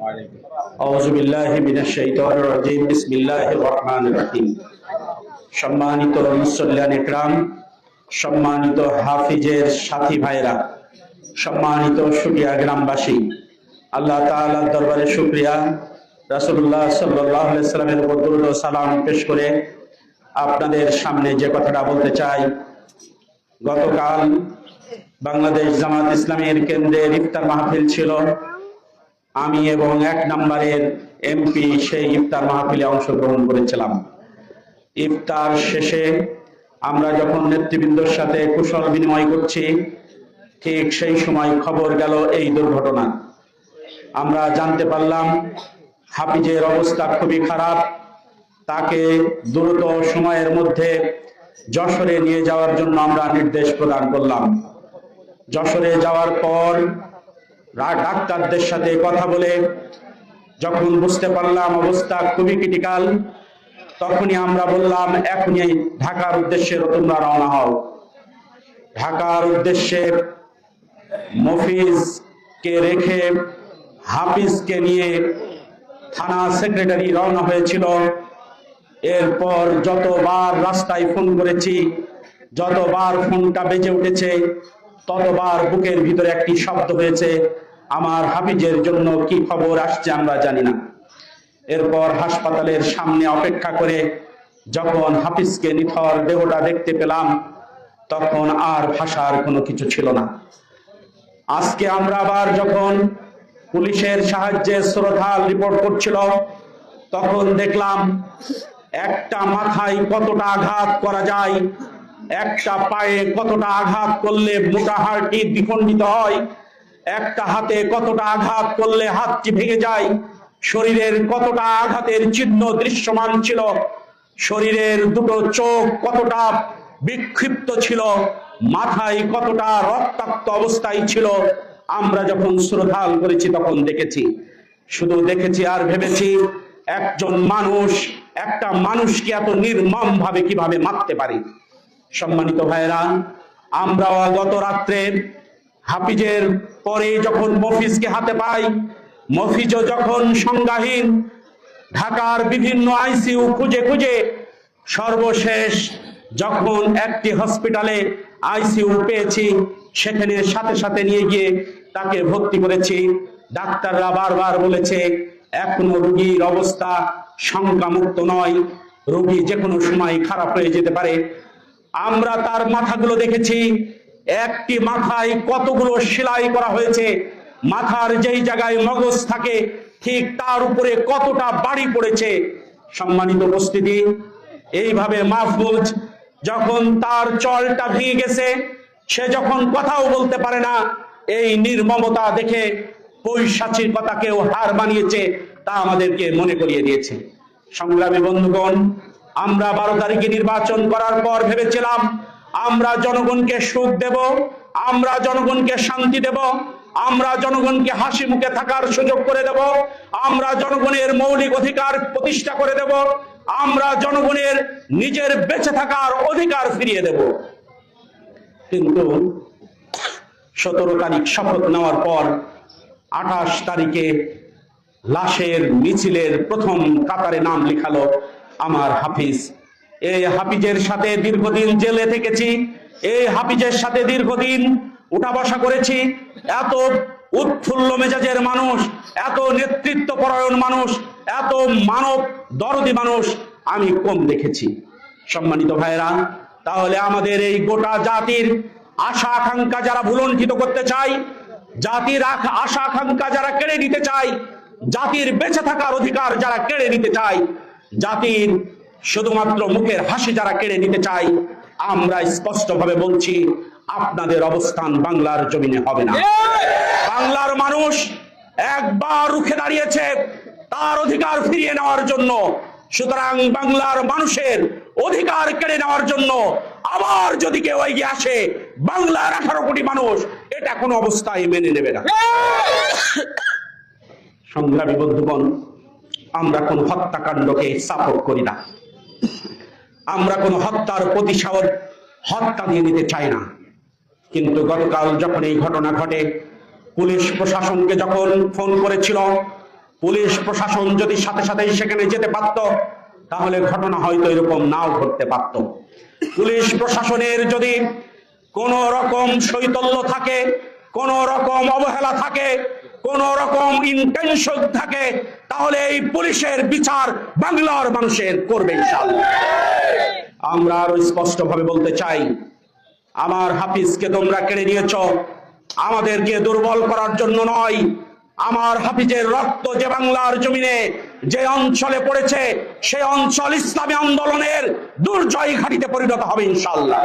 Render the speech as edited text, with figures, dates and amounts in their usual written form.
আউযু বিল্লাহি মিনাশ শাইতানির রাজিম। বিসমিল্লাহির রহমানির রহিম। সম্মানিত মুসল্লিয়ান ইকরাম, সম্মানিত হাফিজের সাথী ভাইরা, সম্মানিত সুফিয়া গ্রামবাসী, আল্লাহ তাআলার দরবারে শুকরিয়া। রাসূলুল্লাহ সাল্লাল্লাহু আলাইহি সাল্লামের উপর দরুদ ও সালাম পেশ করে আপনাদের সামনে যে কথাটা বলতে চাই, গতকাল বাংলাদেশ জামাত ইসলামীর কেন্দ্রের ইফতার মাহফিল ছিল। আমি এবং ১ নম্বরের এমপি সেই ইফতার মাহফিলে অংশগ্রহণ করেছিলাম। ইফতার শেষে আমরা যখন নেতৃবৃন্দর সাথে কুশল বিনিময় করছি, ঠিক সেই সময় খবর গেল এই দুর্ঘটনা। আমরা জানতে পারলাম হাফিজের অবস্থা খুবই খারাপ। তাকে দ্রুত সময়ের মধ্যে যশোরে নিয়ে যাওয়ার জন্য আমরা নির্দেশ প্রদান করলাম। যশোরে যাওয়ার পর ডাক্তারদের সাথে কথা বলে যখন বুঝতে পারলাম অবস্থা খুবই ক্রিটিক্যাল, তখনই আমরা বললাম এখনই ঢাকার উদ্দেশ্যে তোমরা রওনা হও। ঢাকার উদ্দেশ্যে মফিজকে রেখে হাফিজকে নিয়ে থানা সেক্রেটারি রওনা হয়েছিল। এরপর যতবার রাস্তায় ফোন করেছি, যতবার ফোনটা বেজে উঠেছে, ততবার বুকের ভিতরে একটি শব্দ হয়েছে, আমার হাফিজের জন্য কি খবর আসছে আমরা জানি না। এরপর হাসপাতালের সামনে অপেক্ষা করে যখন হাফিজকে নিথর দেহটা দেখতে পেলাম, তখন আর ভাষার কোনো কিছু ছিল না। আজকে আমরা আবার যখন পুলিশের সাহায্যে শ্রদ্ধাল রিপোর্ট করছিল, তখন দেখলাম একটা মাথায় কতটা আঘাত করা যায়, একটা পায়ে কতটা আঘাত করলে মোটা হাড়টি দ্বিখণ্ডিত হয়, একটা হাতে কতটা আঘাত করলে হাতটি ভেঙে যায়, শরীরের কতটা আঘাতের চিহ্ন দৃশ্যমান ছিল, শরীরের দুটো চোখ কতটা বিক্ষিপ্ত ছিল, মাথায় কতটা রক্তাক্ত অবস্থায় ছিল। আমরা যখন শ্রদ্ধাল করেছি তখন দেখেছি, শুধু দেখেছি আর ভেবেছি একজন মানুষ একটা মানুষকে এত নির্মম ভাবে কিভাবে মারতে পারে। সম্মানিত ভাইরা, আমরাও গত রাত্রে হাফিজের পরে যখন মফিজকে হাতে পাই, মফিজও যখন সংজ্ঞাহীন, ঢাকার বিভিন্ন আইসিইউ খুঁজে খুঁজে সর্বশেষ যখন একটি হসপিটালে আইসিইউ পেয়েছি, সেখানে সাথে সাথে নিয়ে গিয়ে তাকে ভর্তি করেছি। ডাক্তাররা বারবার বলেছে এখনো রোগীর অবস্থা শঙ্কামুক্ত নয়, রোগী যে কোনো সময় খারাপ হয়ে যেতে পারে। আমরা তার মাথাগুলো দেখেছি, একটি মাথায় কতগুলো সেলাই করা হয়েছে, মাথার যেই জায়গায় মগজ থাকে ঠিক তার উপরে কতটা বাড়ি পড়েছে। সম্মানিত উপস্থিতি, এইভাবে মাহফুজ যখন তার চলটা ভেঙে গেছে, সে যখন কথাও বলতে পারে না, এই নির্মমতা দেখে পৈশাচির কথা কেউ হার মানিয়েছে তা আমাদেরকে মনে করিয়ে দিয়েছে। সংগ্রামী বন্ধুগণ, আমরা 12 তারিখে নির্বাচন করার পর ভেবেছিলাম আমরা জনগণকে সুখ দেব, আমরা জনগণকে শান্তি দেব, আমরা জনগণকে হাসি মুখে থাকার সুযোগ করে দেব, আমরা জনগণের মৌলিক অধিকার প্রতিষ্ঠা করে দেব, আমরা জনগণের নিজের বেঁচে থাকার অধিকার ফিরিয়ে দেব। কিন্তু 17 তারিখ শপথ নেওয়ার পর 28 তারিখে লাশের মিছিলের প্রথম কাতারে নাম লেখালো আমার হাফিজ। এই হাফিজের সাথে দীর্ঘদিন জেলে থেকেছি, এই হাফিজের সাথে দীর্ঘদিন উঠা বসা করেছি। এত উৎফুল্ল মেজাজের মানুষ, এত নেতৃত্ব পরায়ণ মানুষ, এত মানব দরদি মানুষ আমি কম দেখেছি। সম্মানিত ভাইরা, তাহলে আমাদের এই গোটা জাতির আশা আকাঙ্ক্ষা যারা ভুলণ্ঠিত করতে চায়, জাতির আশা আকাঙ্ক্ষা যারা কেড়ে নিতে চায়, জাতির বেঁচে থাকার অধিকার যারা কেড়ে নিতে চায়, জাতির শুধুমাত্র মুখের হাসি যারা কেড়ে নিতে চায়, আমরা স্পষ্টভাবে বলছি আপনাদের অবস্থান বাংলার জমিনে হবে না। বাংলার মানুষ একবার রুখে দাঁড়িয়েছে তার অধিকার ফিরিয়ে নেওয়ার জন্য, সুতরাং বাংলার মানুষের অধিকার কেড়ে নেওয়ার জন্য আবার যদি কেউ এগিয়ে আসে, বাংলার 18 কোটি মানুষ এটা কোনো অবস্থায় মেনে নেবে না। সংগ্রামী বন্ধুগণ, আমরা কোন হত্যাকাণ্ডকে সাপোর্ট করি না, আমরা কোন হত্যার প্রতিশোধ হত্যা দিয়ে নিতে চাই না। কিন্তু গতকাল যখন এই ঘটনা ঘটে, পুলিশ প্রশাসনকে যখন ফোন করেছিল, পুলিশ প্রশাসন যদি সাথে সাথে সেখানে যেতে পারত, তাহলে ঘটনা হয়তো এরকম নাও ঘটতে পারত। পুলিশ প্রশাসনের যদি কোন রকম শৈথল্য থাকে, কোন রকম অবহেলা থাকে, কোন রকম ইন্টেনশন থাকে, তাহলে এই পুলিশের বিচার বাংলার মানুষের করবে ইনশাআল্লাহ। আমরা আরো স্পষ্ট ভাবে বলতে চাই, আমার হাফিজকে তোমরা কেড়ে নিয়েছ আমাদেরকে দুর্বল করার জন্য নয়। আমার হাফিজের রক্ত যে বাংলার জমিনে যে অঞ্চলে পড়েছে, সেই অঞ্চল ইসলামী আন্দোলনের দুর্জয় ঘাঁটিতে পরিণত হবে ইনশাআল্লাহ।